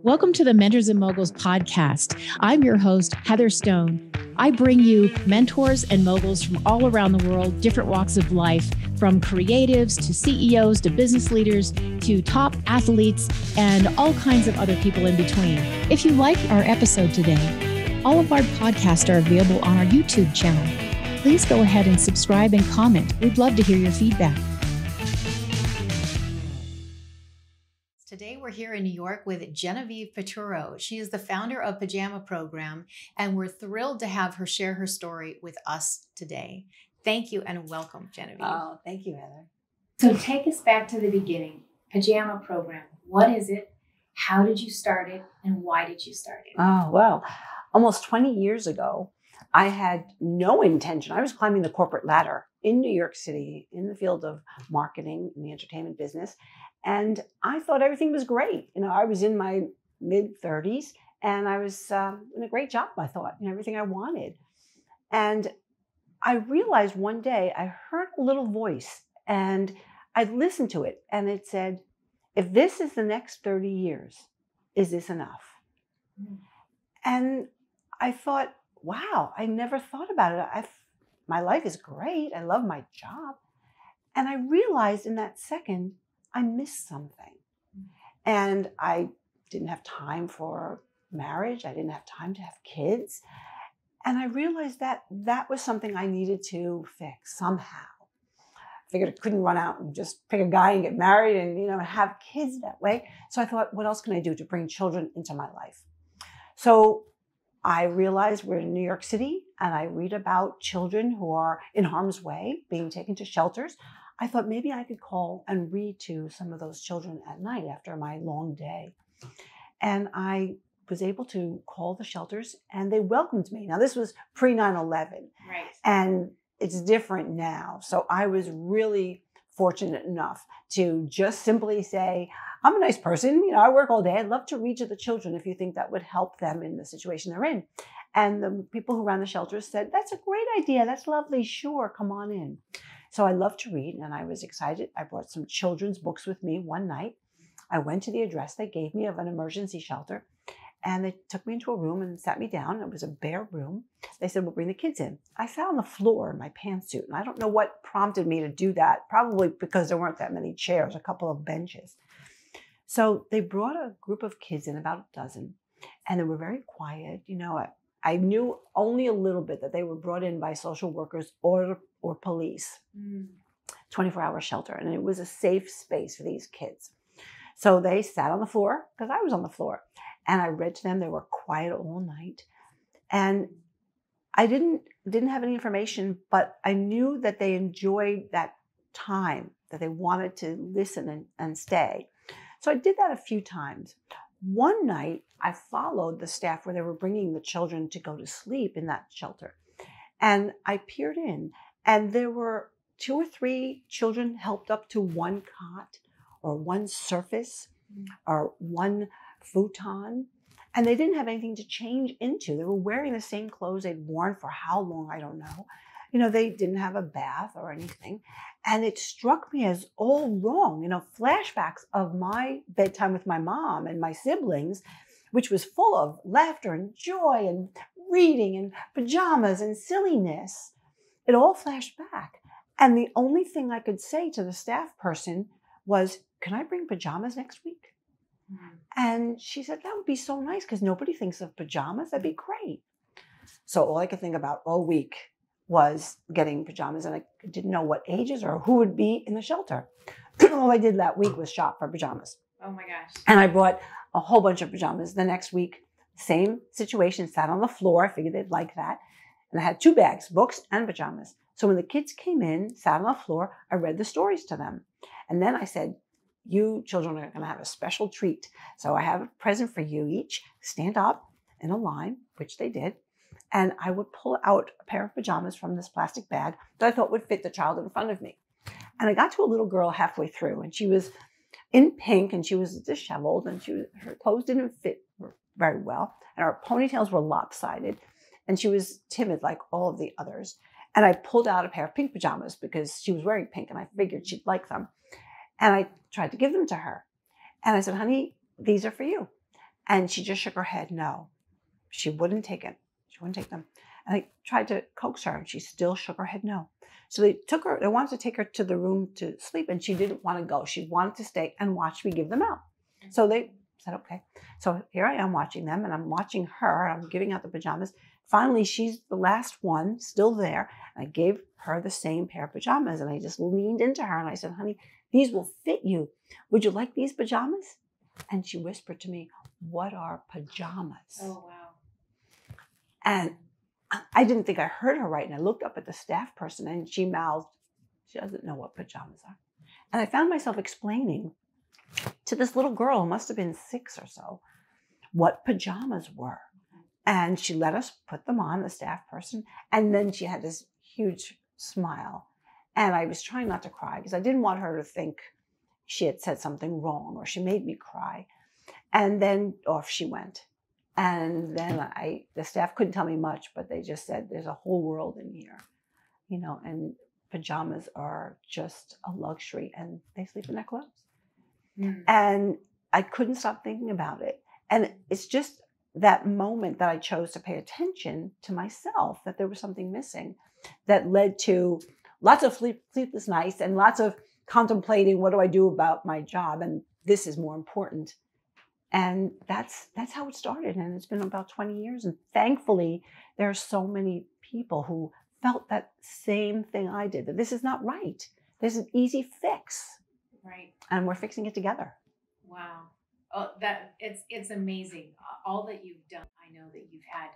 Welcome to the Mentors and Moguls podcast. I'm your host, Heather Stone. I bring you mentors and moguls from all around the world, different walks of life, from creatives to CEOs to business leaders to top athletes and all kinds of other people in between. If you like our episode today, all of our podcasts are available on our YouTube channel. Please go ahead and subscribe and comment. We'd love to hear your feedback. Today, we're here in New York with Genevieve Piturro. She is the founder of Pajama Program, and we're thrilled to have her share her story with us today. Thank you and welcome, Genevieve. Oh, thank you, Heather. So take us back to the beginning. Pajama Program. What is it? How did you start it? And why did you start it? Oh, well, almost 20 years ago, I had no intention. I was climbing the corporate ladder in New York City in the field of marketing in the entertainment business. And I thought everything was great. I was in my mid-30s and I was in a great job, I thought, everything I wanted. And I realized one day I heard a little voice and I listened to it and it said, if this is the next 30 years, is this enough? And I thought, wow, I never thought about it. My life is great. I love my job. And I realized in that second, I missed something. And I didn't have time for marriage. I didn't have time to have kids. And I realized that that was something I needed to fix somehow. I figured I couldn't run out and just pick a guy and get married and, have kids that way. So I thought, what else can I do to bring children into my life? So I realized we're in New York City and I read about children who are in harm's way, being taken to shelters. I thought maybe I could call and read to some of those children at night after my long day. And I was able to call the shelters and they welcomed me. Now, this was pre-9/11. Right. And it's different now. So I was really fortunate enough to just simply say, I'm a nice person. I work all day. I'd love to read to the children if you think that would help them in the situation they're in. And the people who ran the shelters said, that's a great idea. That's lovely. Sure, come on in. So I love to read and I was excited. I brought some children's books with me one night. I went to the address they gave me of an emergency shelter and they took me into a room and sat me down. It was a bare room. They said, we'll bring the kids in. I sat on the floor in my pantsuit and I don't know what prompted me to do that. Probably because there weren't that many chairs, a couple of benches. So they brought a group of kids in, about a dozen, and they were very quiet. I knew only a little bit that they were brought in by social workers or police, 24-hour shelter. And it was a safe space for these kids. So they sat on the floor because I was on the floor and I read to them. They were quiet all night. And I didn't have any information, but I knew that they enjoyed that time, that they wanted to listen and stay. So I did that a few times. One night, I followed the staff where they were bringing the children to go to sleep in that shelter. And I peered in, and there were 2 or 3 children helped up to one cot or one surface or one futon. And they didn't have anything to change into. They were wearing the same clothes they'd worn for how long, I don't know. They didn't have a bath or anything. And it struck me as all wrong, flashbacks of my bedtime with my mom and my siblings, which was full of laughter and joy and reading and pajamas and silliness. It all flashed back. And the only thing I could say to the staff person was, can I bring pajamas next week? And she said, that would be so nice because nobody thinks of pajamas. That'd be great. So all I could think about all week was getting pajamas, and I didn't know what ages or who would be in the shelter. All I did that week was shop for pajamas. Oh my gosh. And I brought a whole bunch of pajamas. The next week, same situation, sat on the floor. I figured they'd like that. And I had 2 bags, books and pajamas. So when the kids came in, sat on the floor, I read the stories to them. And then I said, you children are going to have a special treat. So I have a present for you each. Stand up in a line, which they did. And I would pull out a pair of pajamas from this plastic bag that I thought would fit the child in front of me. And I got to a little girl halfway through, and she was in pink, and she was disheveled, and her clothes didn't fit very well, and her ponytails were lopsided, and she was timid like all of the others. And I pulled out a pair of pink pajamas because she was wearing pink, and I figured she'd like them. And I tried to give them to her. And I said, honey, these are for you. And she just shook her head, no. She wouldn't take it. She wouldn't take them. And I tried to coax her, and she still shook her head no. So they wanted to take her to the room to sleep, and she didn't want to go. She wanted to stay and watch me give them out. So they said, okay. So here I am watching them, and I'm watching her, and I'm giving out the pajamas. Finally, she's the last one, still there. And I gave her the same pair of pajamas, and I just leaned into her, and I said, honey, these will fit you. Would you like these pajamas? And she whispered to me, what are pajamas? Oh, wow. And I didn't think I heard her right. And I looked up at the staff person, and she mouthed, she doesn't know what pajamas are. And I found myself explaining to this little girl, who must have been 6 or so, what pajamas were. And she let us put them on, the staff person. And then she had this huge smile. And I was trying not to cry because I didn't want her to think she had said something wrong or she made me cry. And then off she went. And then the staff couldn't tell me much, but they just said, there's a whole world in here, and pajamas are just a luxury, and they sleep in their clothes. And I couldn't stop thinking about it. And it's just that moment that I chose to pay attention to myself, that there was something missing, that led to lots of sleepless nights and lots of contemplating, what do I do about my job? And this is more important. And that's how it started. And it's been about 20 years. And thankfully, there are so many people who felt that same thing I did, that this is not right. There's an easy fix. Right. And we're fixing it together. Wow. Oh, it's amazing. All that you've done. I know that you've had,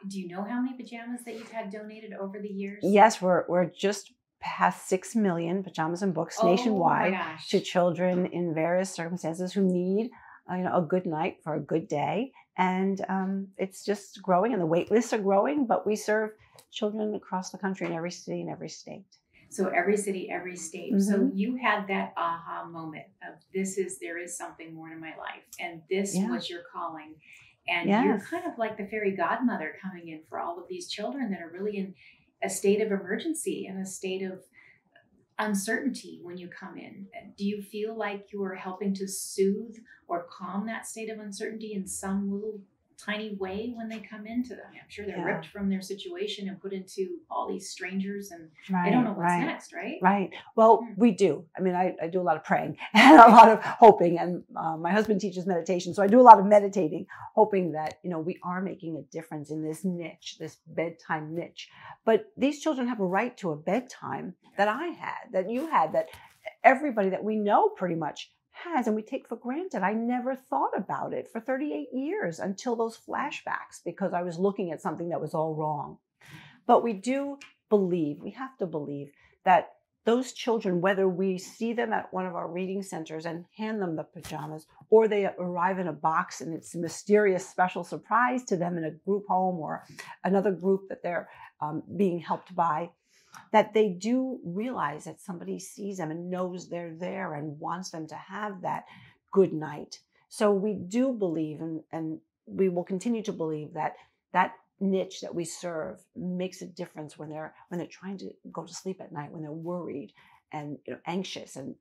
do you know how many pajamas that you've had donated over the years? Yes, we're just past 6 million pajamas and books nationwide to children in various circumstances who need a good night for a good day. And it's just growing, and the wait lists are growing, but we serve children across the country in every city and every state. So every city, every state. Mm-hmm. So you had that aha moment of there is something more to my life. And this was your calling. And you're kind of like the fairy godmother coming in for all of these children that are really in a state of emergency and a state of uncertainty when you come in. Do you feel like you are helping to soothe or calm that state of uncertainty in some little tiny way when they come into them? I'm sure they're ripped from their situation and put into all these strangers, and they don't know what's next, right? Right. Well, we do. I mean, I do a lot of praying and a lot of hoping, and my husband teaches meditation. So I do a lot of meditating, hoping that, we are making a difference in this niche, this bedtime niche. But these children have a right to a bedtime that I had, that you had, that everybody that we know pretty much has, and we take for granted. I never thought about it for 38 years until those flashbacks, because I was looking at something that was all wrong. But we do believe, we have to believe that those children, whether we see them at one of our reading centers and hand them the pajamas, or they arrive in a box and it's a mysterious special surprise to them in a group home or another group that they're being helped by, that they do realize that somebody sees them and knows they're there and wants them to have that good night. So we do believe, and we will continue to believe, that niche that we serve makes a difference when they're trying to go to sleep at night, when they're worried and anxious and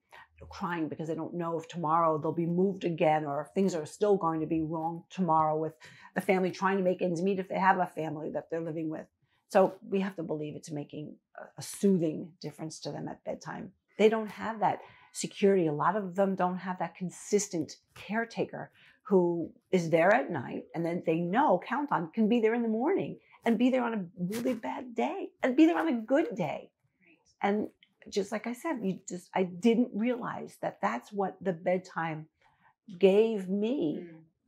crying because they don't know if tomorrow they'll be moved again, or if things are still going to be wrong tomorrow with the family trying to make ends meet if they have a family that they're living with. So we have to believe it's making a soothing difference to them at bedtime. They don't have that security. A lot of them don't have that consistent caretaker who is there at night, and then they count on, can be there in the morning and be there on a really bad day and be there on a good day. Right. And just like I said, I didn't realize that that's what the bedtime gave me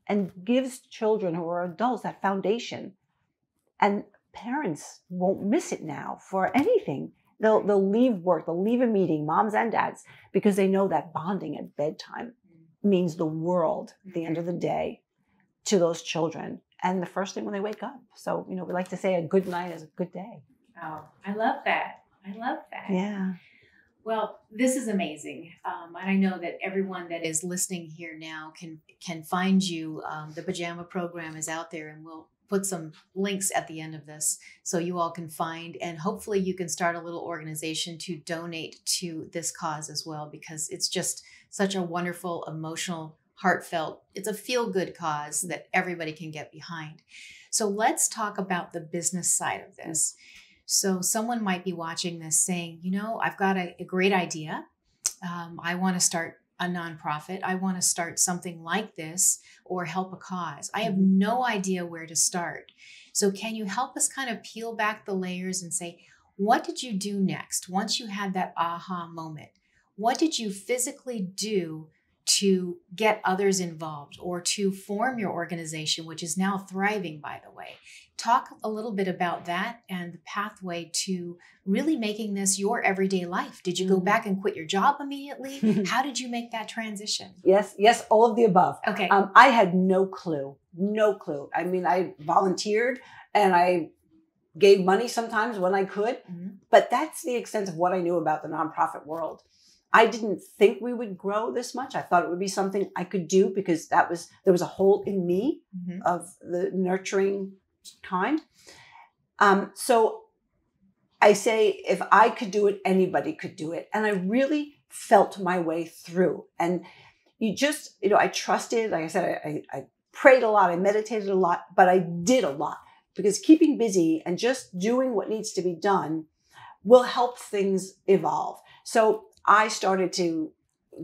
and gives children who are adults that foundation. And parents won't miss it now for anything. They'll leave work, they'll leave a meeting, moms and dads, because they know that bonding at bedtime means the world at the end of the day to those children, and the first thing when they wake up. So, we like to say a good night is a good day. Oh, I love that. Yeah. Well, this is amazing. And I know that everyone that is listening here now can find you. The Pajama Program is out there, and we'll put some links at the end of this so you all can find, and hopefully you can start a little organization to donate to this cause as well, because it's just such a wonderful emotional heartfelt. It's a feel-good cause that everybody can get behind. So let's talk about the business side of this. So someone might be watching this saying, you know, I've got a great idea. I want to start a nonprofit. I want to start something like this or help a cause. I have no idea where to start. So can you help us kind of peel back the layers and say, what did you do next? Once you had that aha moment, what did you physically do to get others involved or to form your organization, which is now thriving, by the way? Talk a little bit about that and the pathway to really making this your everyday life. Did you go back and quit your job immediately? How did you make that transition? Yes, all of the above. Okay. I had no clue. I mean, I volunteered and I gave money sometimes when I could, but that's the extent of what I knew about the nonprofit world. I didn't think we would grow this much. I thought it would be something I could do because there was a hole in me of the nurturing kind. So I say, if I could do it, anybody could do it. And I really felt my way through. And I trusted, like I said, I prayed a lot, I meditated a lot, but I did a lot because keeping busy and just doing what needs to be done will help things evolve. So I started to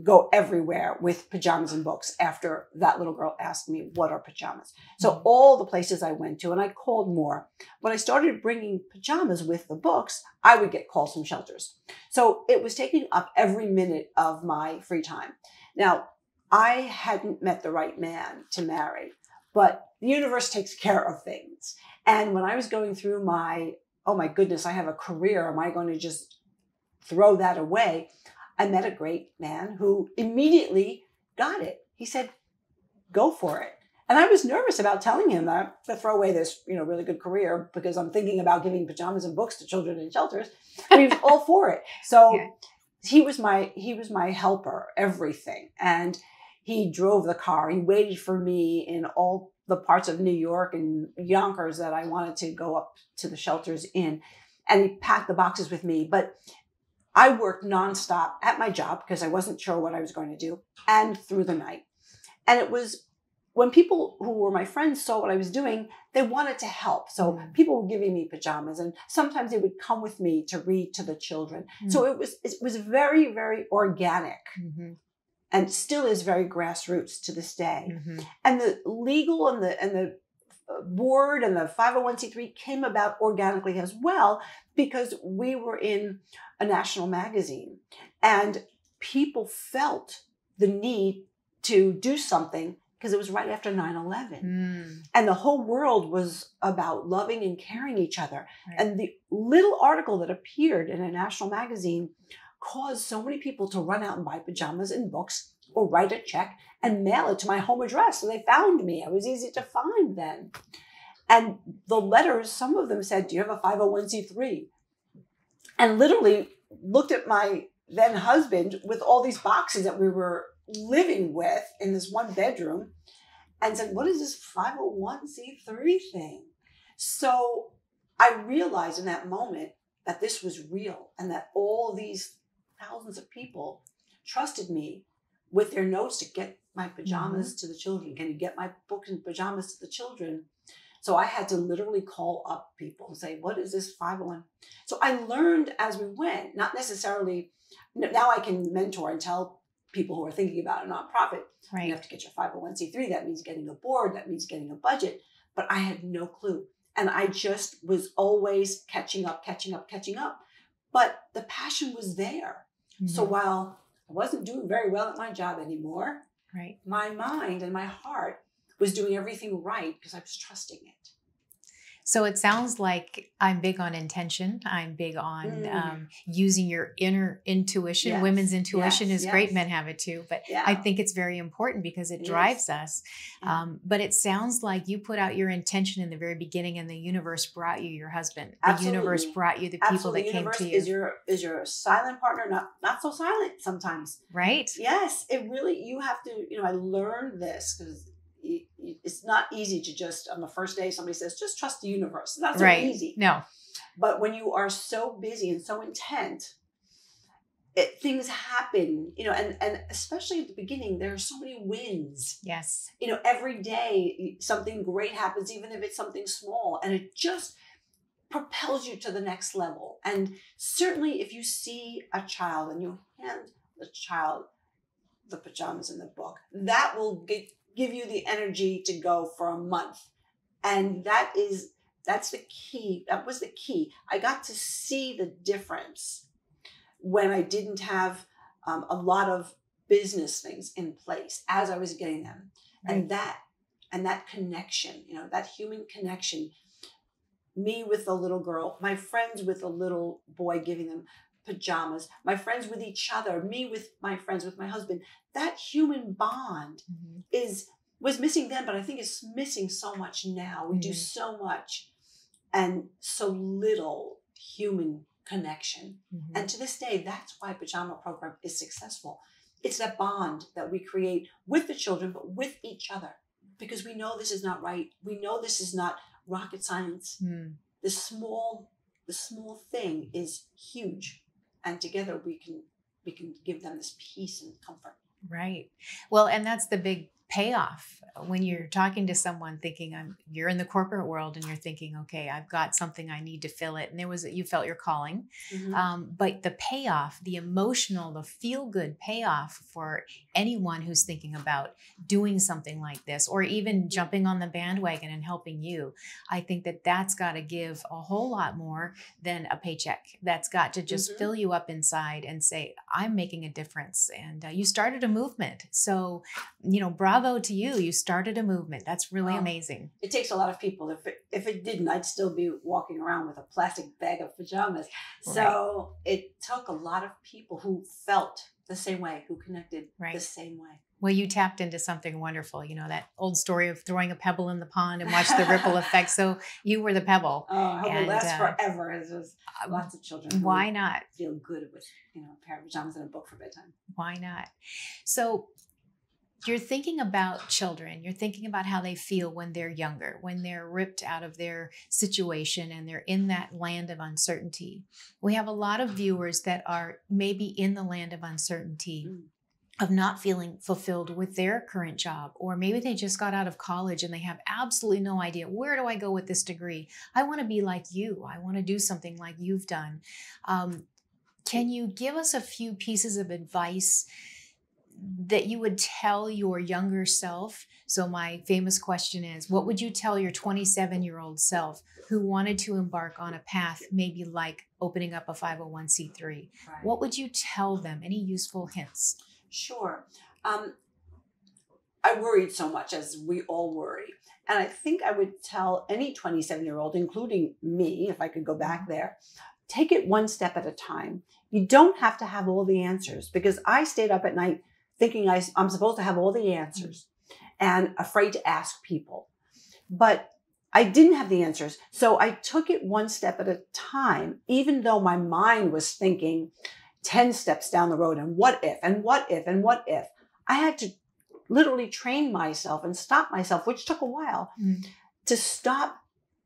go everywhere with pajamas and books after that little girl asked me, what are pajamas? So all the places I went to, and I called more. When I started bringing pajamas with the books, I would get calls from shelters. So it was taking up every minute of my free time. Now, I hadn't met the right man to marry, but the universe takes care of things. And when I was going through oh my goodness, I have a career. Am I going to just throw that away? I met a great man who immediately got it. He said, go for it. And I was nervous about telling him that to throw away this, really good career because I'm thinking about giving pajamas and books to children in shelters. And he was all for it. So he was my helper, everything. And he drove the car. He waited for me in all the parts of New York and Yonkers that I wanted to go up to the shelters in. And he packed the boxes with me. But I worked nonstop at my job because I wasn't sure what I was going to do and through the night. And it was when people who were my friends saw what I was doing, they wanted to help. So people were giving me pajamas and sometimes they would come with me to read to the children. So it was very, very organic and still is very grassroots to this day. And the legal and the board and the 501c3 came about organically as well because we were in a national magazine and people felt the need to do something because it was right after 9/11 and the whole world was about loving and caring each other. And the little article that appeared in a national magazine caused so many people to run out and buy pajamas and books or write a check and mail it to my home address. So they found me. I was easy to find then. And the letters, some of them said, do you have a 501c3? And literally looked at my then husband with all these boxes that we were living with in this one bedroom and said, what is this 501c3 thing? So I realized in that moment that this was real and that all these thousands of people trusted me with their notes to get my pajamas to the children. Can you get my books and pajamas to the children? So I had to literally call up people and say, what is this 501? So I learned as we went, not necessarily, now I can mentor and tell people who are thinking about a nonprofit, you have to get your 501c3. That means getting a board. That means getting a budget. But I had no clue. And I just was always catching up. But the passion was there. So while I wasn't doing very well at my job anymore, my mind and my heart was doing everything right because I was trusting it. So it sounds like I'm big on intention. I'm big on using your inner intuition. Yes. Women's intuition is great. Yes. Men have it too. But I think it's very important because it drives us. But it sounds like you put out your intention in the very beginning and the universe brought you your husband. Absolutely. The universe brought you the people that came to you. Is your silent partner, not so silent sometimes. Right. Yes, it really, you have to, I learned this because it's not easy to just, on the first day, somebody says, just trust the universe. It's not so easy. No. But when you are so busy and so intent, things happen, and especially at the beginning, there are so many wins. Yes. Every day something great happens, even if it's something small, and it just propels you to the next level. And certainly if you see a child and you hand the child the pajamas in the book, that will give you the energy to go for a month. And that's the key. That was the key. I got to see the difference when I didn't have a lot of business things in place as I was getting them. Right. And that connection, that human connection, me with the little girl, my friends with the little boy giving them pajamas, my friends with each other, me with my friends, with my husband, that human bond was missing then, but I think it's missing so much now. We do so much and so little human connection. And to this day, that's why Pajama Program is successful. It's that bond that we create with the children, but with each other, because we know this is not right. We know this is not rocket science. The small thing is huge, and together we can give them this peace and comfort. Right. Well, and that's the big payoff when you're talking to someone thinking you're in the corporate world and you're thinking, okay, I've got something, I need to fill it. And you felt your calling, but the payoff, the emotional, the feel good payoff for anyone who's thinking about doing something like this, or even jumping on the bandwagon and helping you. I think that's got to give a whole lot more than a paycheck. That's got to just fill you up inside and say, I'm making a difference. And you started a movement. So, bravo to you. You started a movement. That's really amazing. It takes a lot of people. If it didn't, I'd still be walking around with a plastic bag of pajamas. Right. So it took a lot of people who felt the same way, who connected the same way. Well, you tapped into something wonderful. That old story of throwing a pebble in the pond and watch the ripple effect. So you were the pebble. Oh, I hope it lasts forever. There's lots of children. Why not? Feel good with a pair of pajamas and a book for bedtime. Why not? So you're thinking about children. You're thinking about how they feel when they're younger, when they're ripped out of their situation and they're in that land of uncertainty. We have a lot of viewers that are maybe in the land of uncertainty, of not feeling fulfilled with their current job, or maybe they just got out of college and they have absolutely no idea, where do I go with this degree? I want to be like you. I want to do something like you've done. Can you give us a few pieces of advice that you would tell your younger self? So my famous question is, what would you tell your 27-year-old self who wanted to embark on a path, maybe like opening up a 501c3? Right. What would you tell them? Any useful hints? Sure. I worried so much, as we all worry. And I think I would tell any 27-year-old, including me, if I could go back there, take it one step at a time. You don't have to have all the answers, because I stayed up at night thinking I'm supposed to have all the answers and afraid to ask people. But I didn't have the answers. So I took it one step at a time, even though my mind was thinking 10 steps down the road, and what if, and what if, and what if. I had to literally train myself and stop myself, which took a while, to stop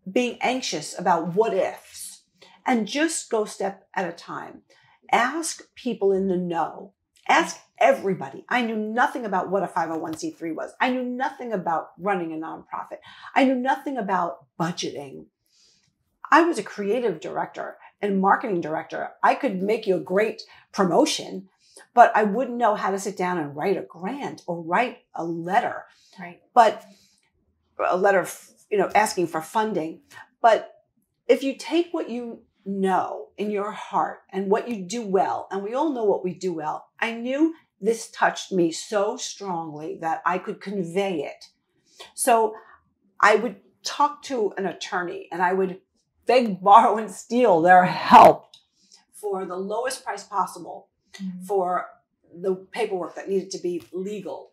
being anxious about what ifs and just go step at a time. Ask people in the know. Ask everybody. I knew nothing about what a 501c3 was. I knew nothing about running a nonprofit. I knew nothing about budgeting. I was a creative director and marketing director. I could make you a great promotion, but I wouldn't know how to sit down and write a grant or write a letter. Right. But a letter, asking for funding. But if you take what you know in your heart and what you do well, and we all know what we do well, I knew this touched me so strongly that I could convey it. So I would talk to an attorney and I would beg, borrow, and steal their help for the lowest price possible for the paperwork that needed to be legal.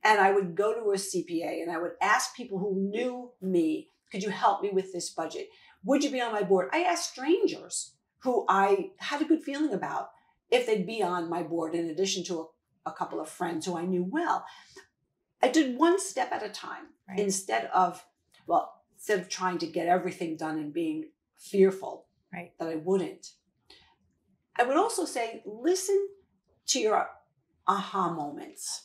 And I would go to a CPA and I would ask people who knew me, could you help me with this budget? Would you be on my board? I asked strangers who I had a good feeling about if they'd be on my board, in addition to a couple of friends who I knew well. I did one step at a time, instead of trying to get everything done and being fearful that I wouldn't. I would also say, listen to your aha moments.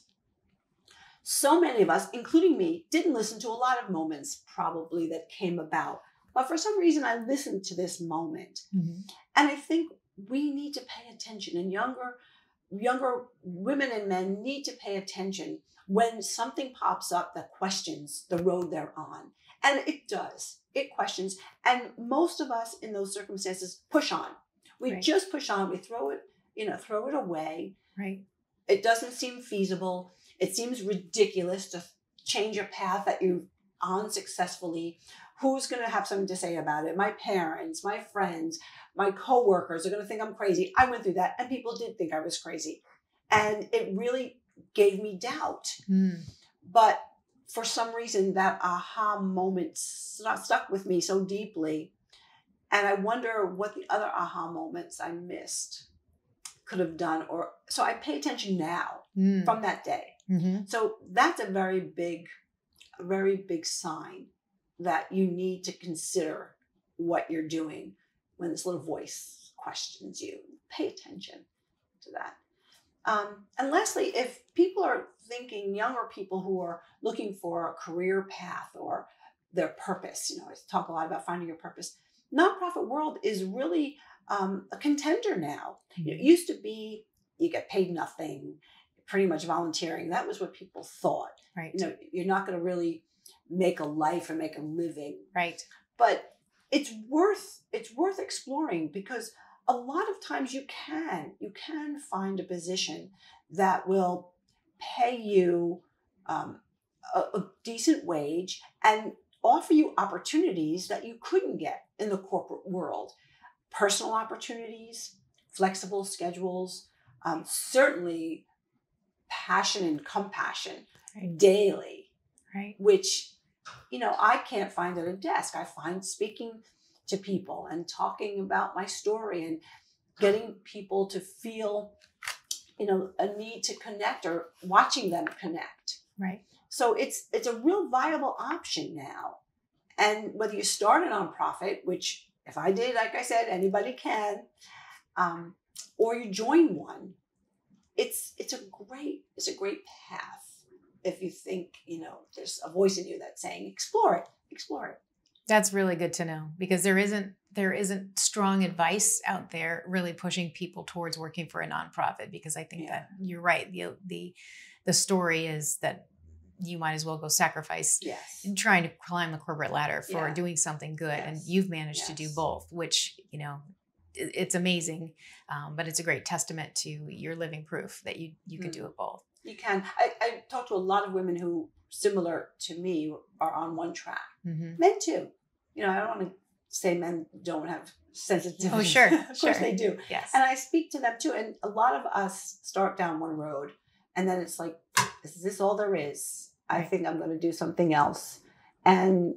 So many of us, including me, didn't listen to a lot of moments probably that came about. But for some reason, I listened to this moment. Mm-hmm. And I think we need to pay attention, and younger women and men need to pay attention when something pops up that questions the road they're on. And it does. It questions. And most of us in those circumstances push on. We just push on. We throw it away. Right. It doesn't seem feasible. It seems ridiculous to change a path that you're on successfully. Who's going to have something to say about it? My parents, my friends, my coworkers are going to think I'm crazy. I went through that, and people did think I was crazy. And it really gave me doubt. Mm. But for some reason, that aha moment stuck with me so deeply. And I wonder what the other aha moments I missed could have done. So I pay attention now from that day. Mm-hmm. So that's a very big sign that you need to consider what you're doing when this little voice questions you. Pay attention to that. And lastly, if people are thinking, younger people who are looking for a career path or their purpose, I talk a lot about finding your purpose. Nonprofit world is really a contender now. Mm-hmm. It used to be you get paid nothing, pretty much volunteering. That was what people thought. Right. You're not going to really make a life or make a living. Right. But it's worth exploring, because a lot of times you can find a position that will pay you a decent wage and offer you opportunities that you couldn't get in the corporate world. Personal opportunities, flexible schedules, certainly passion and compassion daily, right? Which, I can't find at a desk. I find speaking to people and talking about my story and getting people to feel, a need to connect, or watching them connect. Right. So it's a real viable option now. And whether you start a nonprofit, which if I did, like I said, anybody can, or you join one, it's a great path. If you think, there's a voice in you that's saying, explore it. That's really good to know, because there isn't strong advice out there really pushing people towards working for a nonprofit, because I think that you're right. The story is that you might as well go sacrifice trying to climb the corporate ladder for doing something good. Yes. And you've managed to do both, which, it's amazing. But it's a great testament to your living proof that you can do it both. You can. I talk to a lot of women who, similar to me, are on one track. Mm-hmm. Men too. I don't want to say men don't have sensitivity. Oh, sure. Of course they do. Yes. And I speak to them too. And a lot of us start down one road, and then it's like, is this all there is? I think I'm going to do something else. And,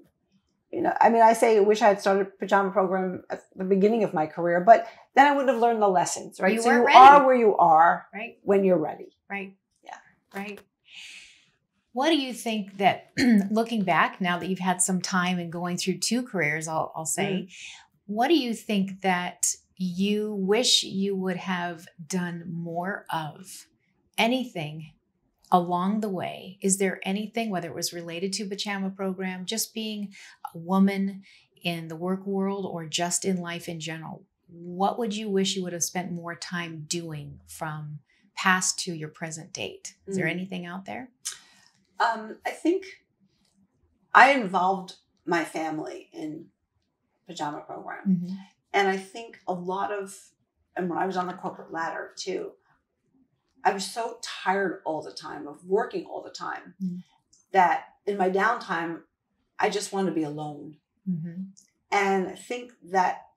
I say I wish I had started Pajama Program at the beginning of my career, but then I would have learned the lessons, right? So you are where you are when you're ready. Right. Yeah. Right. What do you think that, looking back, now that you've had some time and going through 2 careers, I'll say, what do you think that you wish you would have done more of? Anything along the way? Is there anything, whether it was related to Pajama Program, just being a woman in the work world, or just in life in general? What would you wish you would have spent more time doing from past to your present date? Is there anything out there? I think I involved my family in Pajama Program. Mm-hmm. And I think and when I was on the corporate ladder too, I was so tired all the time of working all the time that in my downtime, I just wanted to be alone. Mm-hmm. And I think that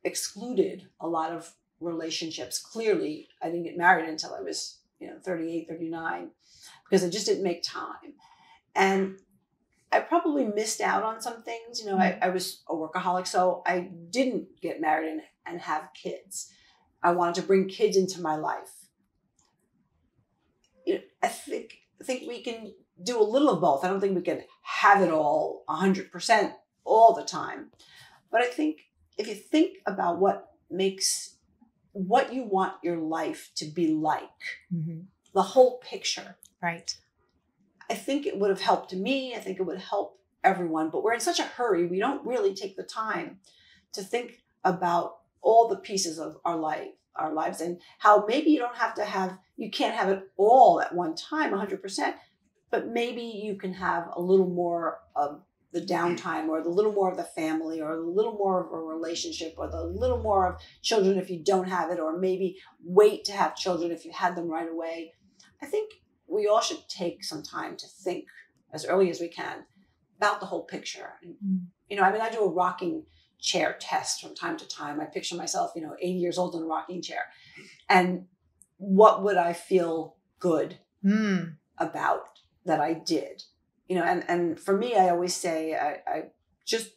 excluded a lot of relationships. Clearly, I didn't get married until I was 38, 39, because I just didn't make time. And I probably missed out on some things. I was a workaholic, so I didn't get married and have kids. I wanted to bring kids into my life. I think we can do a little of both. I don't think we can have it all 100% all the time. But I think if you think about what makes what you want your life to be like, Mm-hmm. the whole picture. Right. I think it would have helped me. I think it would help everyone, but we're in such a hurry. We don't really take the time to think about all the pieces of our lives, and how maybe you can't have it all at one time, 100%, but maybe you can have a little more of the downtime, or the little more of the family, or a little more of a relationship, or the little more of children if you don't have it, or maybe wait to have children if you had them right away. I think we all should take some time to think as early as we can about the whole picture. And, I do a rocking chair test from time to time. I picture myself, 80 years old in a rocking chair. And what would I feel good about that I did? And for me, I always say, I just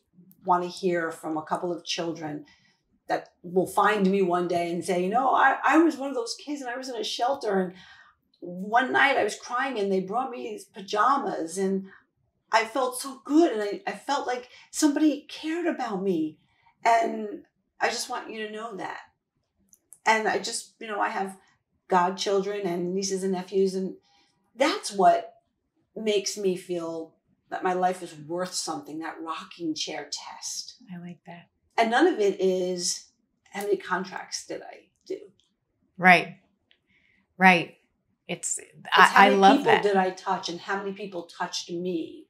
want to hear from a couple of children that will find me one day and say, I was one of those kids, and I was in a shelter, and one night I was crying and they brought me these pajamas, and I felt so good, and I felt like somebody cared about me. And I just want you to know that. And I just, I have godchildren and nieces and nephews, and that's what makes me feel that my life is worth something, that rocking chair test. I like that. And none of it is, how many contracts did I do? Right. It's I love that. How many people did I touch, and how many people touched me?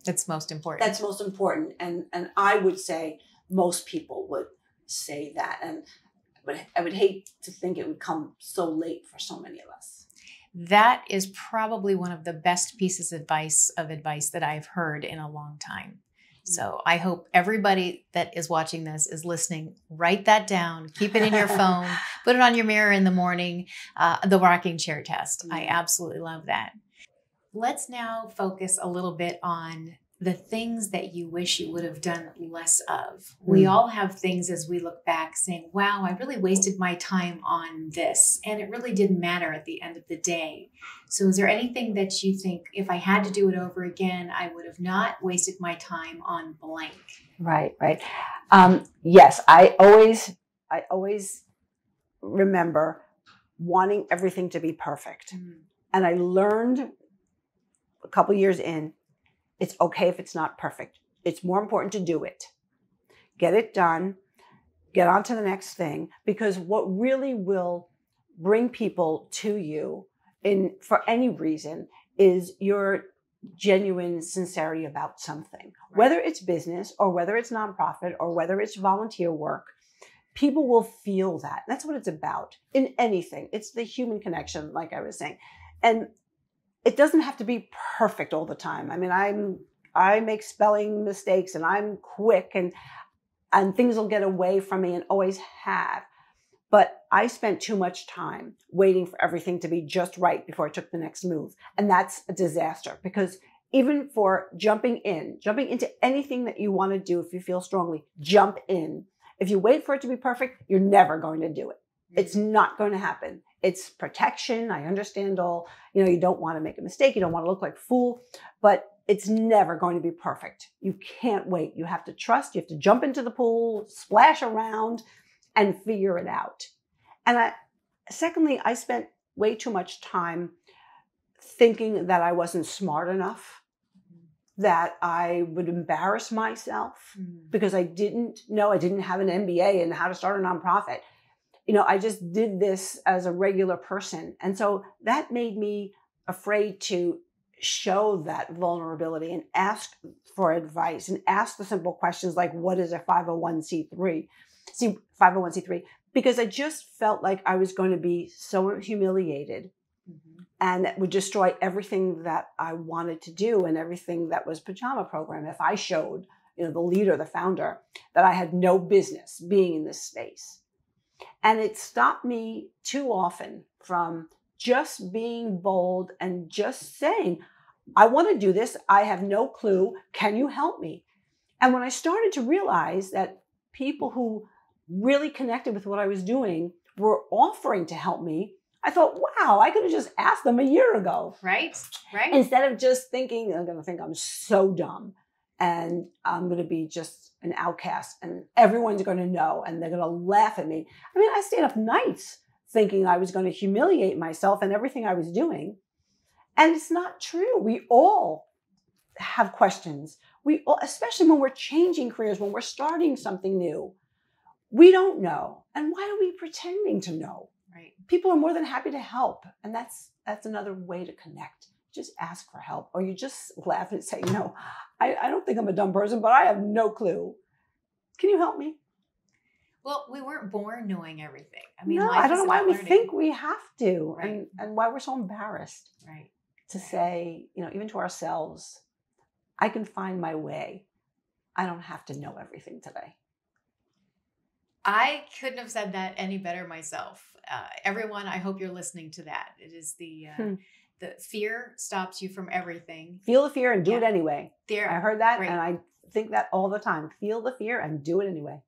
That's most important. That's most important. And I would say most people would say that. And I would hate to think it would come so late for so many of us. That is probably one of the best pieces of advice that I've heard in a long time. So I hope everybody that is watching this is listening. Write that down. Keep it in your phone. Put it on your mirror in the morning. The rocking chair test. I absolutely love that. Let's now focus a little bit on the things that you wish you would have done less of. We all have things as we look back saying, wow, I really wasted my time on this. And it really didn't matter at the end of the day. So is there anything that you think, if I had to do it over again, I would have not wasted my time on blank? Right. Yes, I always remember wanting everything to be perfect. And I learned a couple years in, it's okay if it's not perfect. It's more important to do it. Get it done. Get on to the next thing. Because what really will bring people to you for any reason is your genuine sincerity about something. Right. Whether it's business, or whether it's nonprofit, or whether it's volunteer work, people will feel that. That's what it's about in anything. It's the human connection, like I was saying. And it doesn't have to be perfect all the time. I mean, I make spelling mistakes, and I'm quick, and things will get away from me, and always have. But I spent too much time waiting for everything to be just right before I took the next move. And that's a disaster, because even for jumping into anything that you want to do, if you feel strongly, jump in. If you wait for it to be perfect, you're never going to do it. It's not going to happen. It's protection. I understand all, you don't want to make a mistake. You don't want to look like a fool, but it's never going to be perfect. You can't wait. You have to trust. You have to jump into the pool, splash around, and figure it out. And secondly, I spent way too much time thinking that I wasn't smart enough, that I would embarrass myself because I didn't have an MBA in how to start a nonprofit. I just did this as a regular person. And so that made me afraid to show that vulnerability and ask for advice and ask the simple questions like, what is a 501c3? Because I just felt like I was going to be so humiliated and that would destroy everything that I wanted to do and everything that was Pajama Program. If I showed, the leader, the founder, that I had no business being in this space. And it stopped me too often from just being bold and just saying, I want to do this. I have no clue. Can you help me? And when I started to realize that people who really connected with what I was doing were offering to help me, I thought, wow, I could have just asked them a year ago. Right. Instead of just thinking, they're going to think I'm so dumb. and I'm going to be just an outcast and everyone's going to know and they're going to laugh at me. I mean, I stayed up nights thinking I was going to humiliate myself and everything I was doing. And it's not true. We all have questions. We all, especially when we're changing careers, when we're starting something new, we don't know. And why are we pretending to know? Right. People are more than happy to help. And that's another way to connect. Just ask for help, or you just laugh and say, I don't think I'm a dumb person, but I have no clue. Can you help me? Well, we weren't born knowing everything. I mean, no, life I don't is know why about we learning. think we have to, Right. and why we're so embarrassed Right. to say, even to ourselves, I can find my way. I don't have to know everything today. I couldn't have said that any better myself. Everyone, I hope you're listening to that. It is the fear stops you from everything. Feel the fear and do it anyway. There, I heard that, right. and I think that all the time. Feel the fear and do it anyway.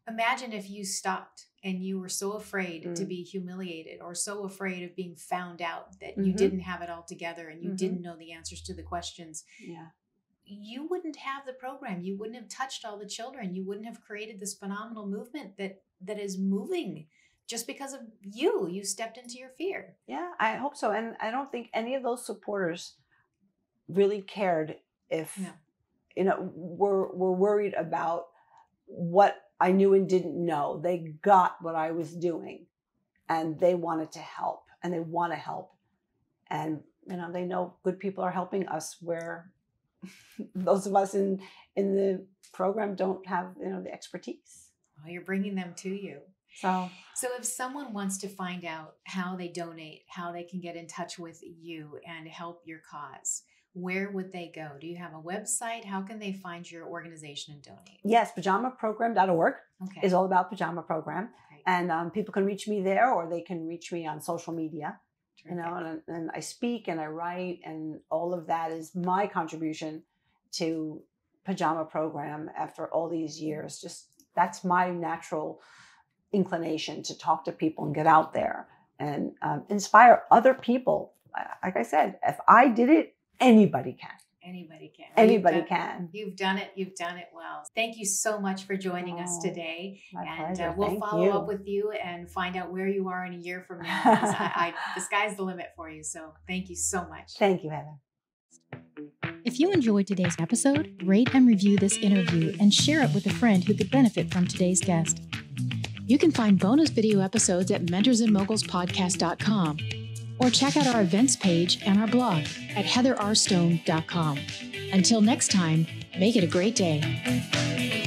Imagine if you stopped and you were so afraid to be humiliated or so afraid of being found out that you didn't have it all together and you didn't know the answers to the questions. Yeah. You wouldn't have the program. You wouldn't have touched all the children. You wouldn't have created this phenomenal movement that is moving just because of you. You stepped into your fear. Yeah, I hope so. And I don't think any of those supporters really cared if, were worried about what I knew and didn't know. They got what I was doing and they wanted to help and they want to help. And, they know good people are helping us where those of us in the program don't have, the expertise. Well, you're bringing them to you. So if someone wants to find out how they donate, how they can get in touch with you and help your cause, where would they go? Do you have a website? How can they find your organization and donate? Yes, pajamaprogram.org is all about Pajama Program. Right. And people can reach me there or they can reach me on social media. Terrific. And I speak and I write and all of that is my contribution to Pajama Program after all these years. Just that's my natural inclination to talk to people and get out there and inspire other people. Like I said, if I did it, anybody can. Anybody can. Anybody can. You've done it. You've done it well. Thank you so much for joining us today. My pleasure. We'll follow up with you and find out where you are in a year from now. The sky's the limit for you. So thank you so much. Thank you, Heather. If you enjoyed today's episode, rate and review this interview and share it with a friend who could benefit from today's guest. You can find bonus video episodes at mentorsandmogulspodcast.com or check out our events page and our blog at heatherrstone.com. Until next time, make it a great day.